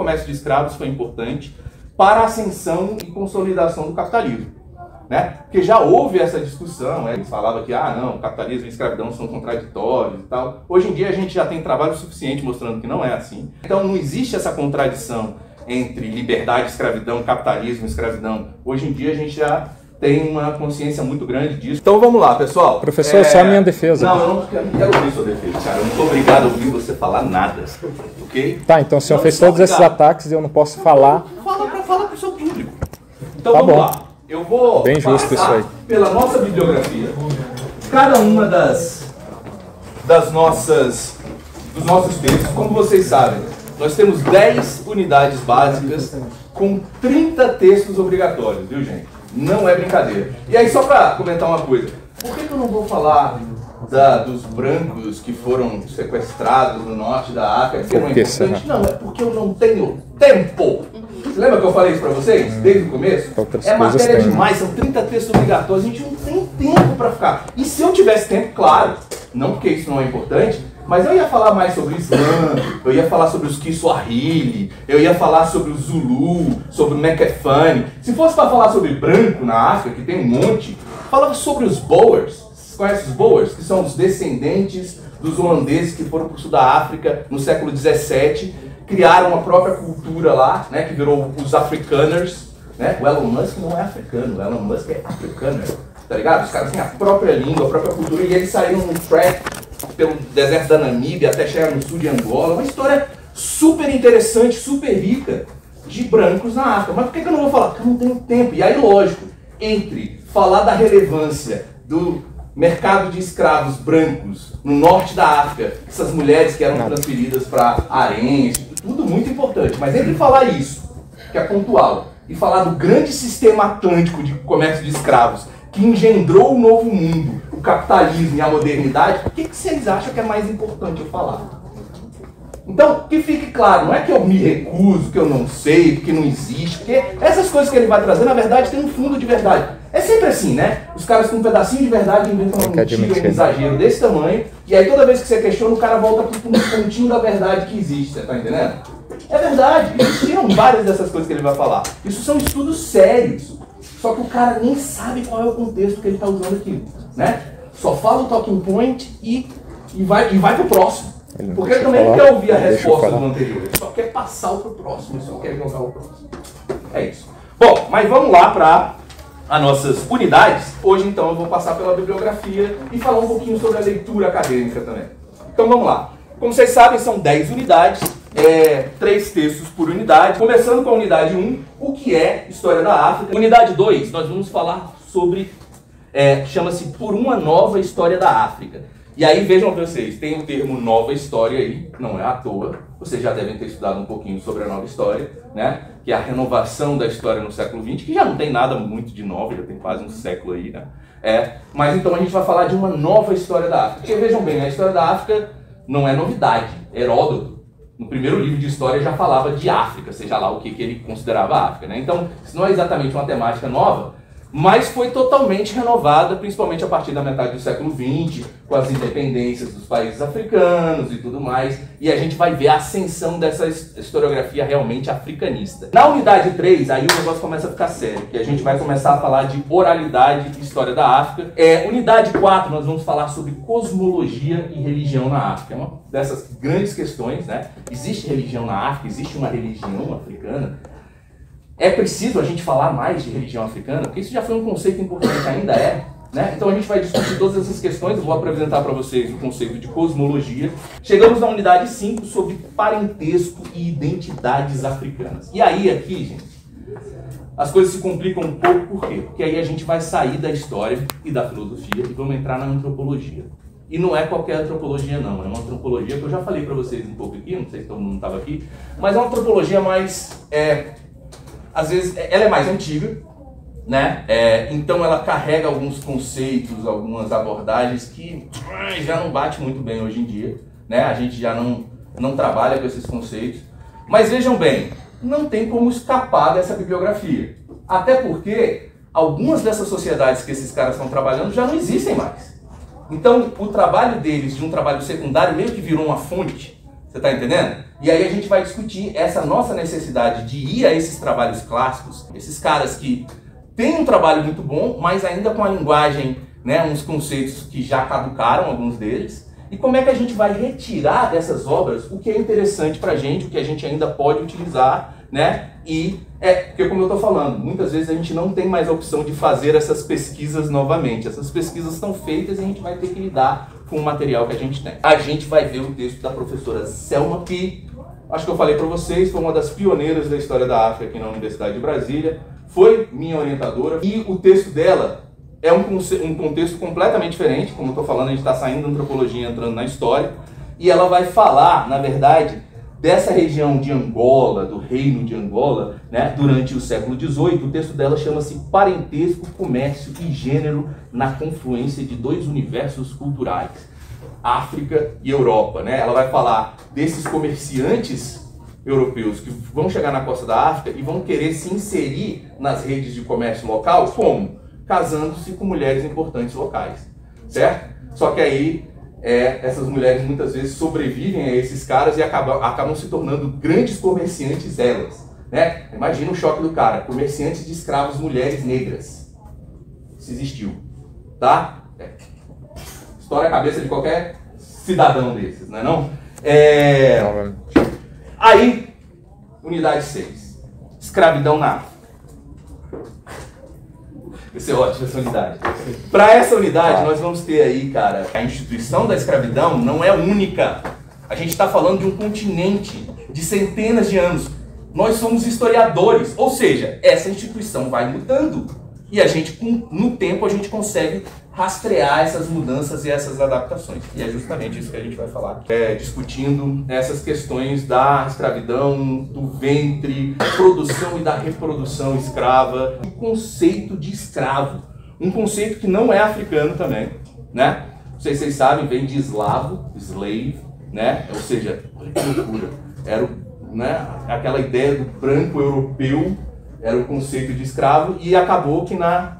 comércio de escravos foi importante para a ascensão e consolidação do capitalismo, né? Porque já houve essa discussão, né? Eles falavam que, não, capitalismo e escravidão são contraditórios e tal. Hoje em dia a gente já tem trabalho suficiente mostrando que não é assim. Então não existe essa contradição entre liberdade, escravidão, capitalismo e escravidão. Hoje em dia a gente já tem uma consciência muito grande disso. Então vamos lá, pessoal. Professor, só a minha defesa. Não, eu não quero ouvir sua defesa, cara. Eu não estou obrigado a ouvir você falar nada, ok? Tá, então o senhor fez todos esses ataques e eu não posso falar. Fala para o seu público. Então tá vamos bom. Lá. Eu vou bem justo isso aí. Pela nossa bibliografia. Cada uma dos nossos textos, como vocês sabem, nós temos 10 unidades básicas com 30 textos obrigatórios, viu, gente? Não é brincadeira. E aí, só para comentar uma coisa, por que eu não vou falar dos brancos que foram sequestrados no norte da África? Por que será? Não, é porque eu não tenho tempo. Você lembra que eu falei isso para vocês, desde o começo? É matéria demais, são 30 textos obrigatórios, a gente não tem tempo para ficar. E se eu tivesse tempo, claro, não porque isso não é importante, mas eu ia falar mais sobre o Islã, eu ia falar sobre os Kiswahili, eu ia falar sobre o Zulu, sobre o Mekefani. Se fosse para falar sobre branco na África, que tem um monte, falava sobre os Boers. Vocês conhecem os Boers? Que são os descendentes dos holandeses que foram para o sul da África no século XVII, criaram uma própria cultura lá, né, que virou os Afrikaners. Né? O Elon Musk não é africano, o Elon Musk é africaner, tá ligado? Os caras têm a própria língua, a própria cultura, e eles saíram num track pelo deserto da Namíbia até chegar no sul de Angola. Uma história super interessante, super rica de brancos na África. Mas por que eu não vou falar? Porque eu não tenho tempo. E aí, lógico, entre falar da relevância do mercado de escravos brancos no norte da África, essas mulheres que eram transferidas para haréns, tudo muito importante. Mas entre falar isso, que é pontual, e falar do grande sistema atlântico de comércio de escravos, que engendrou o novo mundo, o capitalismo e a modernidade, o que vocês acham que é mais importante eu falar? Então, que fique claro, não é que eu me recuso, que eu não sei, que não existe, porque essas coisas que ele vai trazer, na verdade, tem um fundo de verdade. É sempre assim, né? Os caras com um pedacinho de verdade inventam uma mentira, um exagero desse tamanho, e aí toda vez que você questiona, o cara volta para um pontinho da verdade que existe, você tá entendendo? É verdade, existiram várias dessas coisas que ele vai falar. Isso são estudos sérios. Só que o cara nem sabe qual é o contexto que ele está usando aqui, né? Só fala o talking point e vai pro próximo. Porque ele também não quer ouvir a resposta do anterior, ele só quer passar pro próximo, ele só quer jogar o próximo. É isso. Bom, mas vamos lá para as nossas unidades. Hoje, então, eu vou passar pela bibliografia e falar um pouquinho sobre a leitura acadêmica também. Então, vamos lá. Como vocês sabem, são 10 unidades, 3 textos por unidade. Começando com a unidade 1, o que é História da África. Unidade 2, nós vamos falar sobre, chama-se Por uma Nova História da África. E aí, vejam vocês, tem o termo nova história aí, não é à toa. Vocês já devem ter estudado um pouquinho sobre a nova história, né? Que é a renovação da história no século XX, que já não tem nada muito de novo, já tem quase um século aí, né? Mas então a gente vai falar de uma nova história da África. Porque vejam bem, a história da África não é novidade. Heródoto, no primeiro livro de história, já falava de África, seja lá o que ele considerava África, né? Então, isso não é exatamente uma temática nova, mas foi totalmente renovada, principalmente a partir da metade do século XX, com as independências dos países africanos e tudo mais, e a gente vai ver a ascensão dessa historiografia realmente africanista. Na unidade 3, aí o negócio começa a ficar sério, que a gente vai começar a falar de oralidade e história da África. Unidade 4, nós vamos falar sobre cosmologia e religião na África. É uma dessas grandes questões, né? Existe religião na África? Existe uma religião africana? É preciso a gente falar mais de religião africana? Porque isso já foi um conceito importante, ainda é. Né? Então a gente vai discutir todas essas questões. Eu vou apresentar para vocês o conceito de cosmologia. Chegamos na unidade 5 sobre parentesco e identidades africanas. E aí aqui, gente, as coisas se complicam um pouco. Por quê? Porque aí a gente vai sair da história e da filosofia e vamos entrar na antropologia. E não é qualquer antropologia não, é uma antropologia que eu já falei para vocês um pouco aqui, não sei se todo mundo estava aqui, mas é uma antropologia mais... às vezes, ela é mais antiga, né? Então ela carrega alguns conceitos, algumas abordagens que já não bate muito bem hoje em dia, né? A gente já não trabalha com esses conceitos. Mas vejam bem, não tem como escapar dessa bibliografia. Até porque algumas dessas sociedades que esses caras estão trabalhando já não existem mais. Então o trabalho deles, de um trabalho secundário, meio que virou uma fonte. Você está entendendo? E aí a gente vai discutir essa nossa necessidade de ir a esses trabalhos clássicos, esses caras que têm um trabalho muito bom, mas ainda com a linguagem, né, uns conceitos que já caducaram, alguns deles, e como é que a gente vai retirar dessas obras o que é interessante pra gente, o que a gente ainda pode utilizar, né? E porque como eu estou falando, muitas vezes a gente não tem mais a opção de fazer essas pesquisas novamente. Essas pesquisas estão feitas e a gente vai ter que lidar com o material que a gente tem. A gente vai ver o texto da professora Selma, que acho que eu falei para vocês, foi uma das pioneiras da história da África aqui na Universidade de Brasília, foi minha orientadora, e o texto dela é um contexto completamente diferente. Como eu estou falando, a gente está saindo da antropologia e entrando na história, e ela vai falar, na verdade, dessa região de Angola, do reino de Angola, né, durante o século XVIII. O texto dela chama-se Parentesco, Comércio e Gênero na Confluência de Dois Universos Culturais, África e Europa. Né? Ela vai falar desses comerciantes europeus que vão chegar na costa da África e vão querer se inserir nas redes de comércio local, como? Casando-se com mulheres importantes locais, certo? Só que aí essas mulheres muitas vezes sobrevivem a esses caras e acabam se tornando grandes comerciantes elas, né? Imagina o choque do cara, comerciantes de escravos mulheres negras. Isso existiu, tá? Estoura a cabeça de qualquer cidadão desses, não é não? Aí, unidade 6, escravidão na África. Vai ser ótimo essa unidade. Para essa unidade, nós vamos ter aí, cara, a instituição da escravidão não é única. A gente está falando de um continente de centenas de anos. Nós somos historiadores, ou seja, essa instituição vai mudando. E a gente, no tempo, a gente consegue rastrear essas mudanças e essas adaptações. E é justamente isso que a gente vai falar, discutindo essas questões da escravidão, do ventre, produção e da reprodução escrava, o conceito de escravo, um conceito que não é africano também, né? Não sei se vocês sabem, vem de eslavo, slave, né? Ou seja, olha que loucura, era aquela ideia do branco europeu, era o conceito de escravo, e acabou que na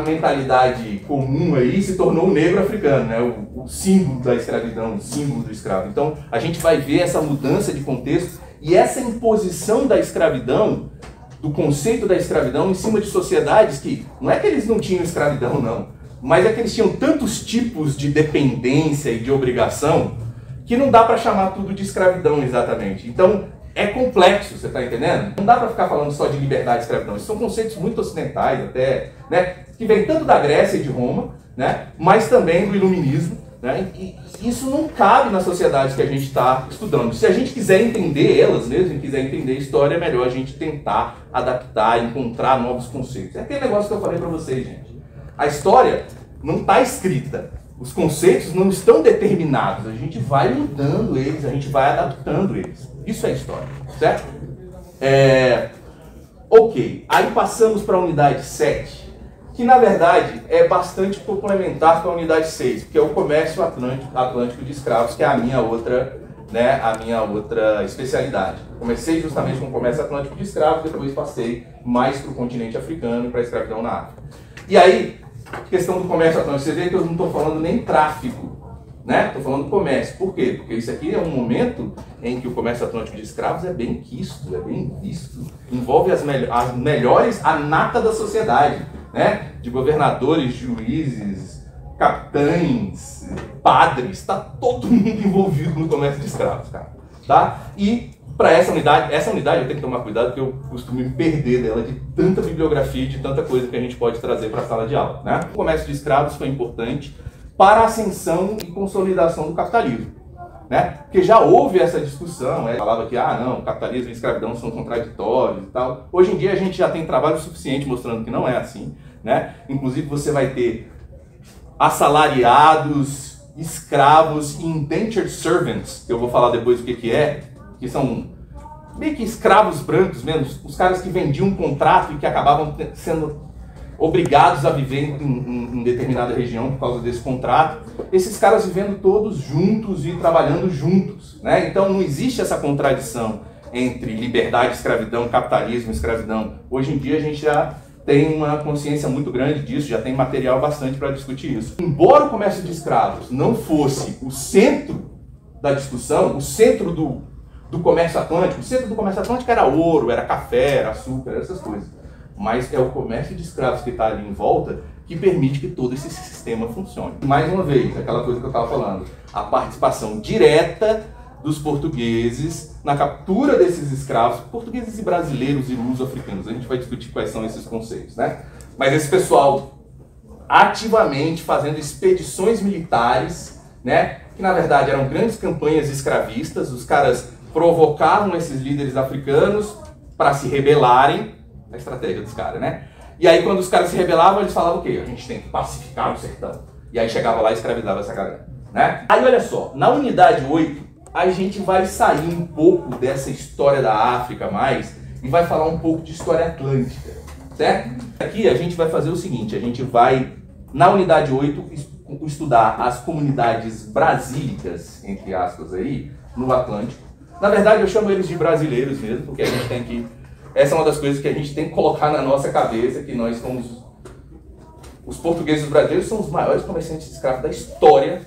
mentalidade comum aí se tornou o negro africano, né? O símbolo da escravidão, o símbolo do escravo. Então a gente vai ver essa mudança de contexto e essa imposição da escravidão, do conceito da escravidão em cima de sociedades que, não é que eles não tinham escravidão não, mas é que eles tinham tantos tipos de dependência e de obrigação que não dá para chamar tudo de escravidão exatamente. Então é complexo, você está entendendo? Não dá para ficar falando só de liberdade e escravidão. Esses são conceitos muito ocidentais até, né? Que vem tanto da Grécia e de Roma, né? Mas também do iluminismo, né? E isso não cabe nas sociedades que a gente está estudando. Se a gente quiser entender elas mesmo, quiser entender a história, é melhor a gente tentar adaptar, encontrar novos conceitos. É aquele negócio que eu falei para vocês, gente. A história não está escrita. Os conceitos não estão determinados. A gente vai mudando eles, a gente vai adaptando eles. Isso é história, certo? Ok, aí passamos para a unidade 7, que na verdade é bastante complementar com a unidade 6, que é o comércio atlântico de escravos, que é a minha outra, né, especialidade. Comecei justamente com o comércio atlântico de escravos, depois passei mais para o continente africano e para a escravidão na África. E aí, questão do comércio atlântico, você vê que eu não estou falando nem tráfico, né? Estou falando do comércio. Por quê? Porque isso aqui é um momento em que o comércio atlântico de escravos é bem quisto, é bem visto. Envolve as melhores, a nata da sociedade, né? De governadores, juízes, capitães, padres, está todo mundo envolvido no comércio de escravos, cara. Tá? E para essa unidade eu tenho que tomar cuidado porque eu costumo me perder dela de tanta bibliografia e de tanta coisa que a gente pode trazer para a sala de aula, né? O comércio de escravos foi importante para a ascensão e consolidação do capitalismo, né? Porque já houve essa discussão, falava que, não, capitalismo e escravidão são contraditórios e tal. Hoje em dia a gente já tem trabalho suficiente mostrando que não é assim, né? Inclusive você vai ter assalariados, escravos e indentured servants, que eu vou falar depois o que são meio que escravos brancos mesmo, os caras que vendiam um contrato e que acabavam sendo obrigados a viver em determinada região por causa desse contrato, esses caras vivendo todos juntos e trabalhando juntos, né? Então não existe essa contradição entre liberdade, escravidão, capitalismo, escravidão. Hoje em dia a gente já tem uma consciência muito grande disso, já tem material bastante para discutir isso. Embora o comércio de escravos não fosse o centro da discussão, o centro do comércio atlântico, o centro do comércio atlântico era ouro, era café, era açúcar, essas coisas. Mas é o comércio de escravos que está ali em volta que permite que todo esse sistema funcione. Mais uma vez, aquela coisa que eu estava falando, a participação direta dos portugueses na captura desses escravos, portugueses e brasileiros e luso-africanos. A gente vai discutir quais são esses conceitos, né? Mas esse pessoal ativamente fazendo expedições militares, né? Que na verdade eram grandes campanhas escravistas, os caras provocavam esses líderes africanos para se rebelarem, a estratégia dos caras, né? E aí quando os caras se rebelavam, eles falavam o quê? A gente tem que pacificar o sertão. E aí chegava lá e escravizava essa galera, né? Aí olha só, na unidade 8, a gente vai sair um pouco dessa história da África mais e vai falar um pouco de história atlântica, certo? Aqui a gente vai fazer o seguinte, a gente vai, na unidade 8, estudar as comunidades brasílicas, entre aspas aí, no Atlântico. Na verdade eu chamo eles de brasileiros mesmo, porque a gente tem que... Essa é uma das coisas que a gente tem que colocar na nossa cabeça, que nós somos... Os portugueses e os brasileiros são os maiores comerciantes de escravos da história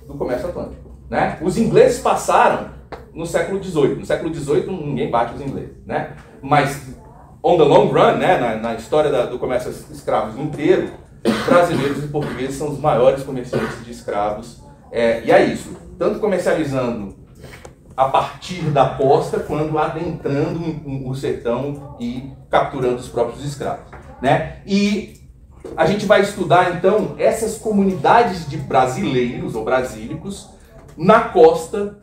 do comércio atlântico, né? Os ingleses passaram no século XVIII. No século XVIII ninguém bate os ingleses, né? Mas, on the long run, né, na história do comércio de escravos inteiro, brasileiros e portugueses são os maiores comerciantes de escravos. E é isso. Tanto comercializando a partir da costa, quanto adentrando o sertão e capturando os próprios escravos, né? E a gente vai estudar, então, essas comunidades de brasileiros ou brasílicos na costa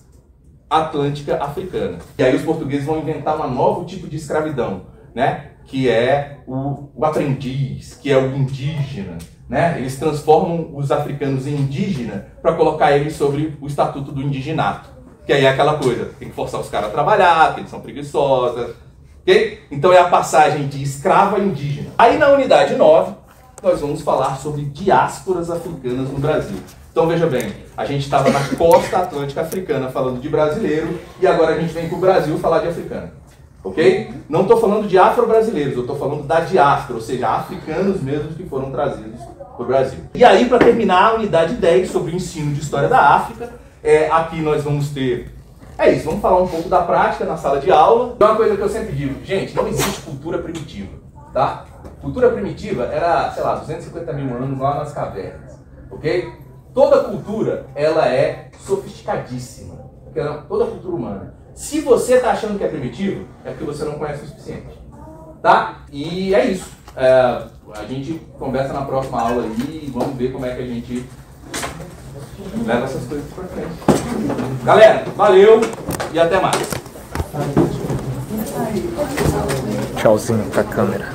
atlântica africana. E aí os portugueses vão inventar um novo tipo de escravidão, né? Que é o aprendiz, que é o indígena, né? Eles transformam os africanos em indígena para colocar eles sobre o estatuto do indiginato. Que aí é aquela coisa, tem que forçar os caras a trabalhar, porque eles são preguiçosos, ok? Então é a passagem de escravo a indígena. Aí na unidade 9, nós vamos falar sobre diásporas africanas no Brasil. Então veja bem, a gente estava na costa atlântica africana falando de brasileiro e agora a gente vem para o Brasil falar de africano, ok? Não estou falando de afro-brasileiros, eu estou falando da diáspora, ou seja, africanos mesmos que foram trazidos para o Brasil. E aí, para terminar, a unidade 10 sobre o ensino de história da África, aqui nós vamos ter... É isso, vamos falar um pouco da prática na sala de aula. Uma coisa que eu sempre digo, gente, não existe cultura primitiva, tá? Cultura primitiva era, sei lá, 250 mil anos lá nas cavernas, ok? Toda cultura, ela é sofisticadíssima, toda cultura humana. Se você está achando que é primitivo, é porque você não conhece o suficiente, tá? E é isso. A gente conversa na próxima aula aí e vamos ver como é que a gente leva essas coisas para frente. Galera, valeu e até mais. Tchauzinho pra câmera.